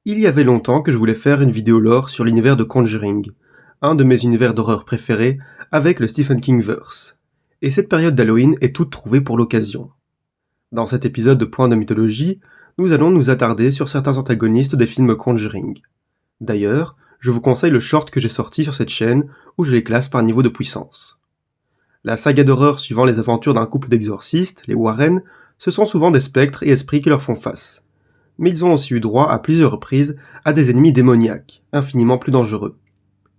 Il y avait longtemps que je voulais faire une vidéo lore sur l'univers de Conjuring, un de mes univers d'horreur préférés avec le Stephen King verse. Et cette période d'Halloween est toute trouvée pour l'occasion. Dans cet épisode de Point de mythologie, nous allons nous attarder sur certains antagonistes des films Conjuring. D'ailleurs, je vous conseille le short que j'ai sorti sur cette chaîne où je les classe par niveau de puissance. La saga d'horreur suivant les aventures d'un couple d'exorcistes, les Warren, ce sont souvent des spectres et esprits qui leur font face. Mais ils ont aussi eu droit à plusieurs reprises à des ennemis démoniaques, infiniment plus dangereux.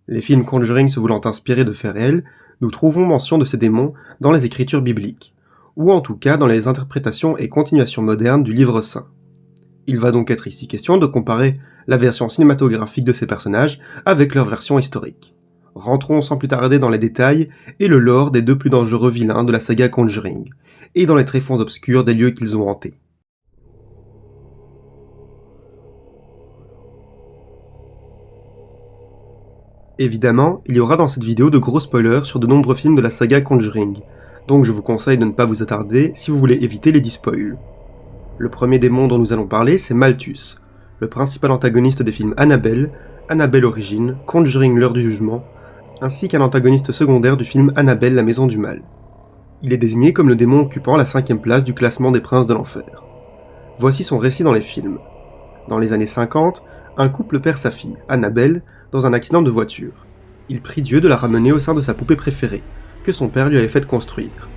Les films Conjuring se voulant inspirés de faits réels, nous trouvons mention de ces démons dans les écritures bibliques, ou en tout cas dans les interprétations et continuations modernes du livre saint. Il va donc être ici question de comparer la version cinématographique de ces personnages avec leur version historique. Rentrons sans plus tarder dans les détails et le lore des deux plus dangereux vilains de la saga Conjuring, et dans les tréfonds obscurs des lieux qu'ils ont hantés. Évidemment, il y aura dans cette vidéo de gros spoilers sur de nombreux films de la saga Conjuring, donc je vous conseille de ne pas vous attarder si vous voulez éviter les spoils. Le premier démon dont nous allons parler, c'est Malthus, le principal antagoniste des films Annabelle, Annabelle Origins, Conjuring l'heure du jugement, ainsi qu'un antagoniste secondaire du film Annabelle la maison du mal. Il est désigné comme le démon occupant la 5e place du classement des princes de l'enfer. Voici son récit dans les films. Dans les années 50, un couple perd sa fille, Annabelle, dans un accident de voiture. Il prie Dieu de la ramener au sein de sa poupée préférée, que son père lui avait fait construire.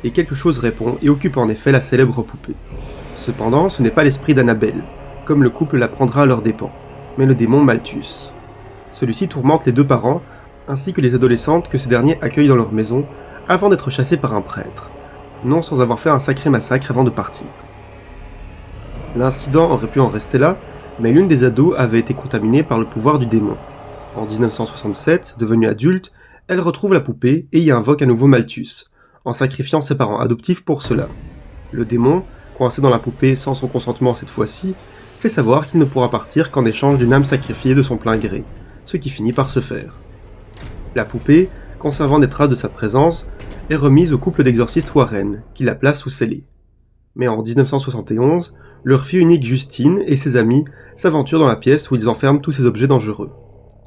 Et quelque chose répond et occupe en effet la célèbre poupée. Cependant, ce n'est pas l'esprit d'Annabelle, comme le couple l'apprendra à leurs dépens, mais le démon Malthus. Celui-ci tourmente les deux parents, ainsi que les adolescentes que ces derniers accueillent dans leur maison, avant d'être chassés par un prêtre, non sans avoir fait un sacré massacre avant de partir. L'incident aurait pu en rester là, mais l'une des ados avait été contaminée par le pouvoir du démon. En 1967, devenue adulte, elle retrouve la poupée et y invoque à nouveau Malthus, en sacrifiant ses parents adoptifs pour cela. Le démon, coincé dans la poupée sans son consentement cette fois-ci, fait savoir qu'il ne pourra partir qu'en échange d'une âme sacrifiée de son plein gré, ce qui finit par se faire. La poupée, conservant des traces de sa présence, est remise au couple d'exorcistes Warren, qui la place sous scellé. Mais en 1971, leur fille unique Justine et ses amis s'aventurent dans la pièce où ils enferment tous ces objets dangereux.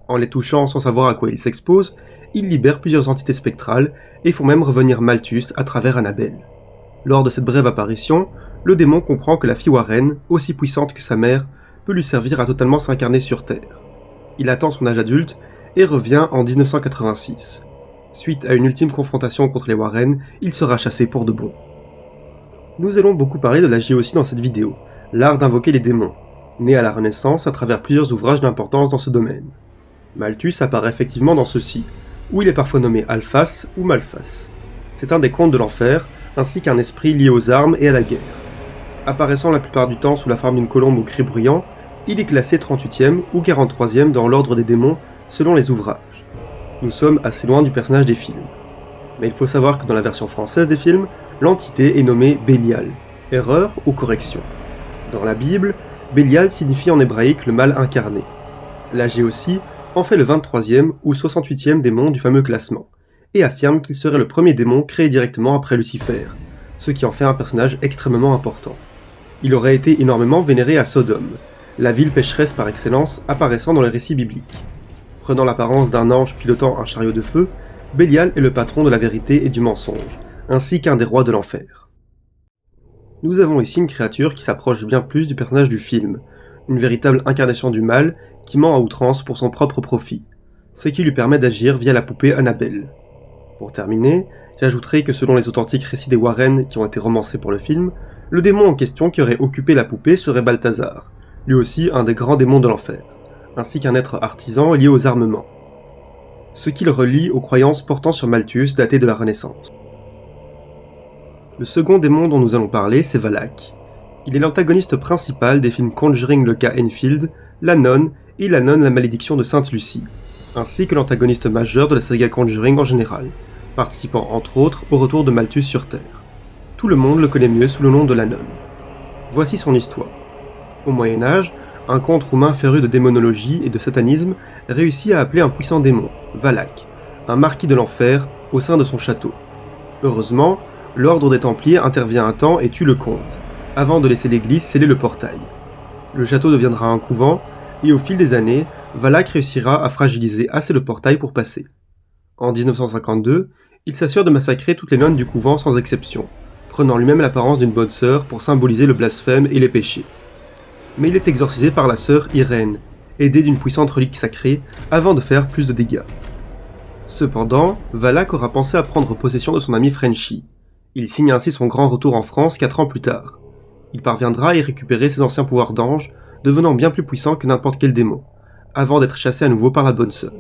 En les touchant sans savoir à quoi ils s'exposent, ils libèrent plusieurs entités spectrales et font même revenir Malthus à travers Annabelle. Lors de cette brève apparition, le démon comprend que la fille Warren, aussi puissante que sa mère, peut lui servir à totalement s'incarner sur Terre. Il attend son âge adulte et revient en 1986. Suite à une ultime confrontation contre les Warren, il sera chassé pour de bon. Nous allons beaucoup parler de la magie aussi dans cette vidéo, l'art d'invoquer les démons, né à la Renaissance à travers plusieurs ouvrages d'importance dans ce domaine. Malthus apparaît effectivement dans ceux-ci, où il est parfois nommé Alphas ou Malphas. C'est un des contes de l'enfer, ainsi qu'un esprit lié aux armes et à la guerre. Apparaissant la plupart du temps sous la forme d'une colombe au cri bruyant, il est classé 38e ou 43e dans l'ordre des démons, selon les ouvrages. Nous sommes assez loin du personnage des films. Mais il faut savoir que dans la version française des films, l'entité est nommée Bélial, erreur ou correction. Dans la Bible, Bélial signifie en hébraïque le mal incarné. La aussi en fait le 23e ou 68e démon du fameux classement, et affirme qu'il serait le premier démon créé directement après Lucifer, ce qui en fait un personnage extrêmement important. Il aurait été énormément vénéré à Sodome, la ville pécheresse par excellence apparaissant dans les récits bibliques. Prenant l'apparence d'un ange pilotant un chariot de feu, Bélial est le patron de la vérité et du mensonge, ainsi qu'un des rois de l'enfer. Nous avons ici une créature qui s'approche bien plus du personnage du film, une véritable incarnation du mal qui ment à outrance pour son propre profit, ce qui lui permet d'agir via la poupée Annabelle. Pour terminer, j'ajouterai que selon les authentiques récits des Warren qui ont été romancés pour le film, le démon en question qui aurait occupé la poupée serait Balthazar, lui aussi un des grands démons de l'enfer, ainsi qu'un être artisan lié aux armements, ce qui le relie aux croyances portant sur Malthus datées de la Renaissance. Le second démon dont nous allons parler, c'est Valak. Il est l'antagoniste principal des films Conjuring le cas Enfield, La Nonne et La Nonne la malédiction de Sainte Lucie, ainsi que l'antagoniste majeur de la saga Conjuring en général, participant entre autres au retour de Malthus sur Terre. Tout le monde le connaît mieux sous le nom de La Nonne. Voici son histoire. Au Moyen-Âge, un comte roumain féru de démonologie et de satanisme réussit à appeler un puissant démon, Valak, un marquis de l'enfer, au sein de son château. Heureusement, l'ordre des Templiers intervient un temps et tue le comte, avant de laisser l'église sceller le portail. Le château deviendra un couvent, et au fil des années, Valak réussira à fragiliser assez le portail pour passer. En 1952, il s'assure de massacrer toutes les nonnes du couvent sans exception, prenant lui-même l'apparence d'une bonne sœur pour symboliser le blasphème et les péchés. Mais il est exorcisé par la sœur Irène, aidée d'une puissante relique sacrée, avant de faire plus de dégâts. Cependant, Valak aura pensé à prendre possession de son ami Frenchy. Il signe ainsi son grand retour en France 4 ans plus tard. Il parviendra à y récupérer ses anciens pouvoirs d'ange, devenant bien plus puissant que n'importe quel démon, avant d'être chassé à nouveau par la bonne sœur.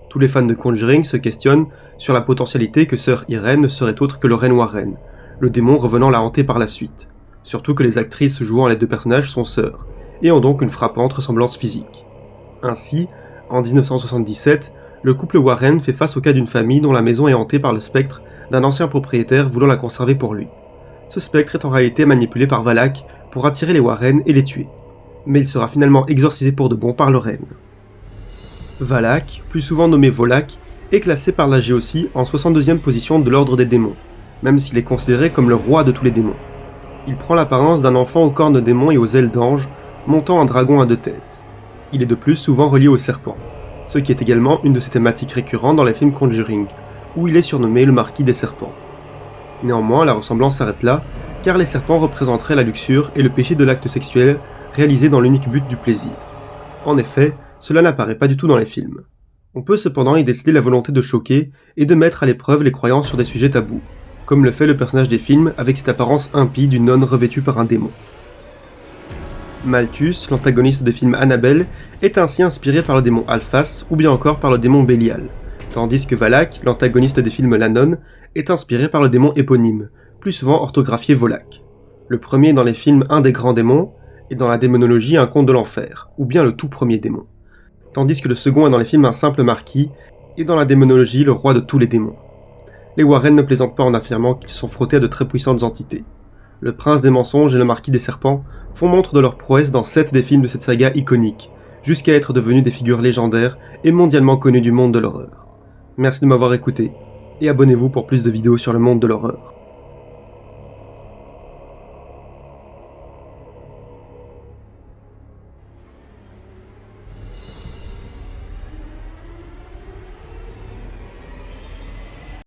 Tous les fans de Conjuring se questionnent sur la potentialité que sœur Irène ne serait autre que Lorraine Warren, le démon revenant la hanter par la suite. Surtout que les actrices jouant les deux personnages sont sœurs, et ont donc une frappante ressemblance physique. Ainsi, en 1977, le couple Warren fait face au cas d'une famille dont la maison est hantée par le spectre d'un ancien propriétaire voulant la conserver pour lui. Ce spectre est en réalité manipulé par Valak pour attirer les Warren et les tuer. Mais il sera finalement exorcisé pour de bon par Lorraine. Valak, plus souvent nommé Volak, est classé par la GOC en 62e position de l'ordre des démons, même s'il est considéré comme le roi de tous les démons. Il prend l'apparence d'un enfant aux cornes de démon et aux ailes d'ange, montant un dragon à 2 têtes. Il est de plus souvent relié au serpent, ce qui est également une de ses thématiques récurrentes dans les films Conjuring, où il est surnommé le marquis des serpents. Néanmoins, la ressemblance s'arrête là, car les serpents représenteraient la luxure et le péché de l'acte sexuel réalisé dans l'unique but du plaisir. En effet, cela n'apparaît pas du tout dans les films. On peut cependant y déceler la volonté de choquer et de mettre à l'épreuve les croyances sur des sujets tabous, comme le fait le personnage des films avec cette apparence impie d'une nonne revêtue par un démon. Malthus, l'antagoniste des films Annabelle, est ainsi inspiré par le démon Alphas ou bien encore par le démon Bélial, tandis que Valak, l'antagoniste des films La Nonne, est inspiré par le démon éponyme, plus souvent orthographié Volak. Le premier est dans les films un des grands démons, et dans la démonologie un conte de l'enfer, ou bien le tout premier démon. Tandis que le second est dans les films un simple marquis, et dans la démonologie le roi de tous les démons. Les Warren ne plaisantent pas en affirmant qu'ils se sont frottés à de très puissantes entités. Le prince des mensonges et le marquis des serpents font montre de leur prouesse dans 7 des films de cette saga iconique, jusqu'à être devenus des figures légendaires et mondialement connues du monde de l'horreur. Merci de m'avoir écouté, et abonnez-vous pour plus de vidéos sur le monde de l'horreur.